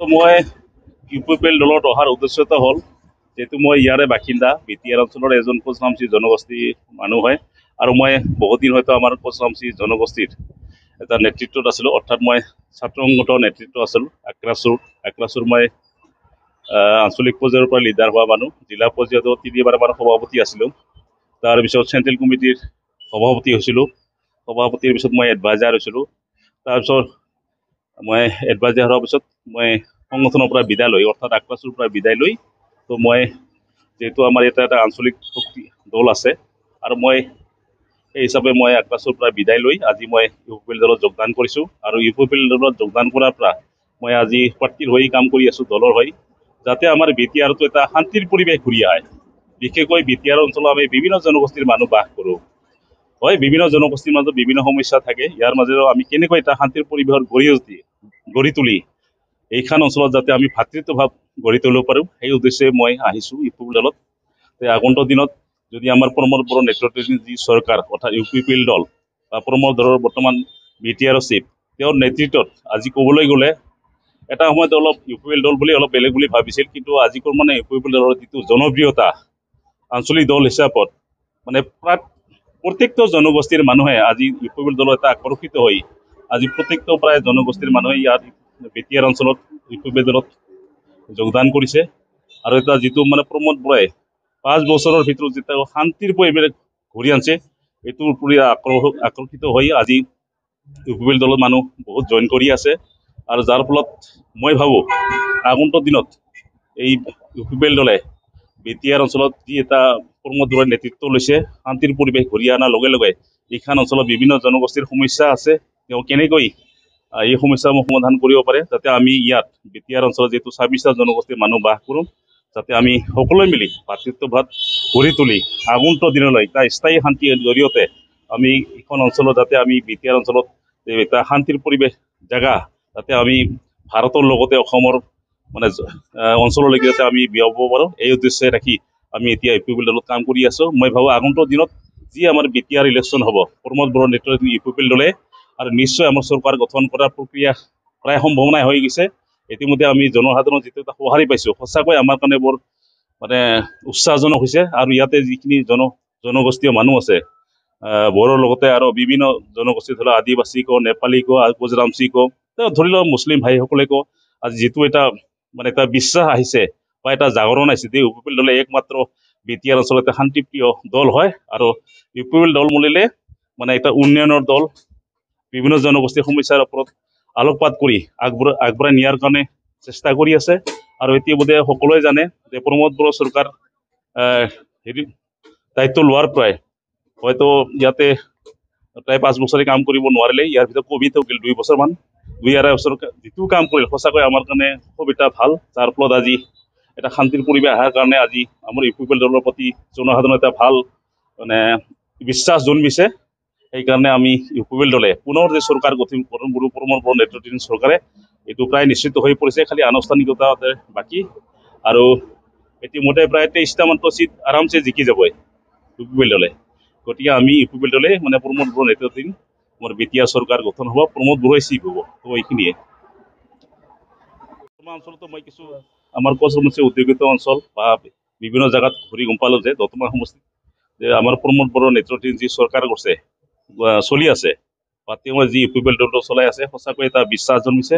তো মই ইউপিপিএল দলত অহাৰ উদ্দেশ্যতা হ'ল যেহেতু মই ইয়াৰে বাসিন্দা বিটিআৰ অঞ্চলৰ এজন কোচৰামচী জনগোষ্ঠীৰ মানুহ হয় আৰু মই বহুত দিন হয়তো আমাৰ কোচৰামচী জনগোষ্ঠীৰ এটা নেতৃত্বত আছিলোঁ, অৰ্থাৎ মই ছাত্ৰ সংগঠনৰ নেতৃত্ব আছিলোঁ। আক্ৰাচুৰ মই আঞ্চলিক পৰ্যায়ৰ পৰা লিডাৰ হোৱা মানুহ, জিলা পৰ্যায়তো 3বাৰ সভাপতি আছিলোঁ। তাৰপিছত চেণ্ট্ৰেল কমিটিৰ সভাপতি হৈছিলোঁ, সভাপতিৰ পিছত মই এডভাইজাৰ হৈছিলোঁ। তাৰপিছত মই এডভাইজাৰ হোৱাৰ পিছত মই সংগঠনৰ পৰা বিদায় লৈ, অৰ্থাৎ আক্ৰাচুৰ পৰা বিদায় লৈ, তো মই যেহেতু আমাৰ ইয়াতে এটা আঞ্চলিক শক্তি দল আছে আৰু মই সেই হিচাপে মই আক্ৰাচুৰ পৰা বিদায় লৈ আজি মই ইউপিপিএল দলত যোগদান কৰিছোঁ। আৰু ইউপিপিএল দলত যোগদান কৰাৰ পৰা মই আজি প্ৰাৰ্থীৰ হৈ কাম কৰি আছোঁ দলৰ হৈ, যাতে আমাৰ বিটিআৰটো এটা শান্তিৰ পৰিৱেশ ঘূৰি আহে। বিশেষকৈ বিটিআৰ অঞ্চলত আমি বিভিন্ন জনগোষ্ঠীৰ মানুহ বাস কৰোঁ। হয়, বিভিন্ন জনগোষ্ঠীৰ মাজত বিভিন্ন সমস্যা থাকে, ইয়াৰ মাজেৰেও আমি কেনেকৈ এটা শান্তিৰ পৰিৱেশৰ গঢ়ি তুলি এইখন অঞ্চলত যাতে আমি ভাতৃত্বভাৱ গঢ়ি তুলিব পাৰোঁ, সেই উদ্দেশ্যে মই আহিছোঁ ইউপিপিএল দলত। আগন্তুক দিনত যদি আমাৰ প্ৰমোদ বড়োৰ নেতৃত্বাধীন যি চৰকাৰ অৰ্থাৎ ইউপিপিএল দল বা প্ৰমোদ বড়োৰ বৰ্তমান বিটিআৰৰ চিফ, তেওঁৰ নেতৃত্বত আজি ক'বলৈ গ'লে এটা সময়ত অলপ ইউপিপিএল দল বুলি অলপ বেলেগ বুলি ভাবিছিল, কিন্তু আজি মানে ইউপিপিএল দলৰ যিটো জনপ্ৰিয়তা আঞ্চলিক দল হিচাপত মানে প্ৰত্যেকটো জনগোষ্ঠীৰ মানুহে আজি ইউপিপিএল দলত এটা আকৰ্ষিত হৈ আজি প্ৰত্যেকটো প্ৰায় জনগোষ্ঠীৰ মানুহে ইয়াত বিটিআৰ অঞ্চলত ইউপিপিএল দলত যোগদান কৰিছে। আৰু এটা যিটো মানে প্ৰমোদ বড়োই 5 বছৰৰ ভিতৰত যেতিয়া শান্তিৰ পৰিৱেশ ঘূৰি আনছে, এইটোৰ প্ৰতি আকৰ্ষিত হৈ আজি ইউপিপিএল দলত মানুহ বহুত জইন কৰি আছে। আৰু যাৰ ফলত মই ভাবোঁ আগন্তুক দিনত এই ইউপিপিএল দলে বিটিআৰ অঞ্চলত যি এটা প্ৰমোদ বড়োৰ নেতৃত্ব লৈছে, শান্তিৰ পৰিৱেশ ঘূৰি অনাৰ লগে লগে এইখন অঞ্চলত বিভিন্ন জনগোষ্ঠীৰ সমস্যা আছে, তেওঁ কেনেকৈ এই সমস্যাসমূহ সমাধান কৰিব পাৰে, যাতে আমি ইয়াত বিটিআৰ অঞ্চলত যিহেতু 26টা জনগোষ্ঠীৰ মানুহ বাস কৰোঁ, যাতে আমি সকলোৱে মিলি ভাতৃত্বভাৱ গঢ়ি তুলি আগন্তুক দিনলৈ এটা স্থায়ী শান্তিৰ জৰিয়তে আমি এইখন অঞ্চলত যাতে আমি বিটিআৰ অঞ্চলত এটা শান্তিৰ পৰিৱেশ জেগা যাতে আমি ভাৰতৰ লগতে অসমৰ মানে অঞ্চললৈকে যাতে আমি বিয়পাব পাৰোঁ, এই উদ্দেশ্যে ৰাখি আমি এতিয়া ইউপিপিএল দলত কাম কৰি আছোঁ। মই ভাবোঁ আগন্তুক দিনত যি আমাৰ বিটিআৰ ইলেকশ্যন হ'ব, প্ৰমোদ বড়োৰ নেতৃত্বাধীন ইউপিপিএল দলে আৰু নিশ্চয় আমাৰ চৰকাৰ গঠন কৰাৰ প্ৰক্ৰিয়া প্ৰায় সম্ভাৱনাই হৈ গৈছে। ইতিমধ্যে আমি জনসাধাৰণৰ যিটো এটা সঁহাৰি পাইছোঁ, সঁচাকৈ আমাৰ কাৰণে বৰ মানে উৎসাহজনক হৈছে। আৰু ইয়াতে যিখিনি জনগোষ্ঠীয় মানুহ আছে, বড়োৰ লগতে আৰু বিভিন্ন জনগোষ্ঠী ধৰি লওক আদিবাসী কওঁ, নেপালী কওঁ, কোচৰামচী কওঁ, ধৰি লওক মুছলিম ভাইসকলে কওঁ, আজি যিটো এটা মানে এটা বিশ্বাস আহিছে বা এটা জাগৰণ আহিছে যে ইউপিপিএল দলে একমাত্ৰ বিটিআৰ অঞ্চলত এটা শান্তিপ্ৰিয় দল হয়। আৰু ইউপিপিএল দল বুলিলে মানে এটা উন্নয়নৰ দল, বিভিন্ন জনগোষ্ঠীৰ সমস্যাৰ ওপৰত আলোকপাত কৰি আগবঢ়াই নিয়াৰ কাৰণে চেষ্টা কৰি আছে। আৰু ইতিমধ্যে সকলোৱে জানে যে প্ৰমোদ বড়ো চৰকাৰ দায়িত্ব লোৱাৰ পৰাই হয়তো ইয়াতে প্ৰায় 5 বছৰে কাম কৰিব নোৱাৰিলে, ইয়াৰ ভিতৰত ক'ভিড হৈ গ'ল 2 বছৰমান, 2-2.5 বছৰ যিটো কাম কৰিল সঁচাকৈ আমাৰ কাৰণে খুব এটা ভাল, যাৰ ফলত আজি এটা শান্তিৰ পৰিৱেশ অহাৰ কাৰণে আজি আমাৰ ইউপিপিএল দলৰ প্ৰতি জনসাধাৰণৰ এটা ভাল মানে বিশ্বাস জন্মিছে। সেইকাৰণে আমি ইউপিপিএল দলে পুনৰ যে চৰকাৰ গঠন প্ৰমোদ বড়োৰ নেতৃত্বাধীন চৰকাৰে এইটো প্ৰায় নিশ্চিত হৈ পৰিছে, খালি আনুষ্ঠানিকতা বাকী। আৰু ইতিমধ্যে প্ৰায় 23টামান চিট আৰামছে জিকি যাব ইউপিপিএল দলে। গতিকে আমি ইউপিপিএল দলে মানে প্ৰমোদ বড়োৰ নেতৃত্বাধীন আমাৰ বিটিআৰ চৰকাৰ গঠন হ'ব, প্ৰমোদ বড়োই চিফ হ'ব। তো এইখিনিয়ে অঞ্চলতো মই কিছু আমাৰ কোচৰামচী উদ্যোগিত অঞ্চল বা বিভিন্ন জেগাত ঘূৰি গম পালোঁ যে দতমা সমষ্টিত যে আমাৰ প্ৰমোদ বড়োৰ নেতৃত্বাধীন যি চৰকাৰ কৰিছে চলি আছে বা তেওঁ যি ইউপিপিএল দলটো চলাই আছে, সঁচাকৈ এটা বিশ্বাস জন্মিছে।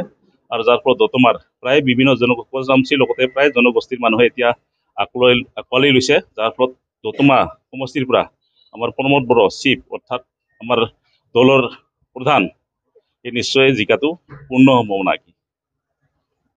আৰু যাৰ ফলত দতমাৰ প্ৰায় বিভিন্ন কোচৰামচীৰ লগতে প্ৰায় জনগোষ্ঠীৰ মানুহে এতিয়া আঁকোৱালি লৈছে, যাৰ ফলত দতমা সমষ্টিৰ পৰা আমাৰ প্ৰমোদ বড়ো চিফ অৰ্থাৎ আমাৰ দলৰ প্ৰধান এই নিশ্চয় জিকাটো পূৰ্ণ সম্ভাৱনা।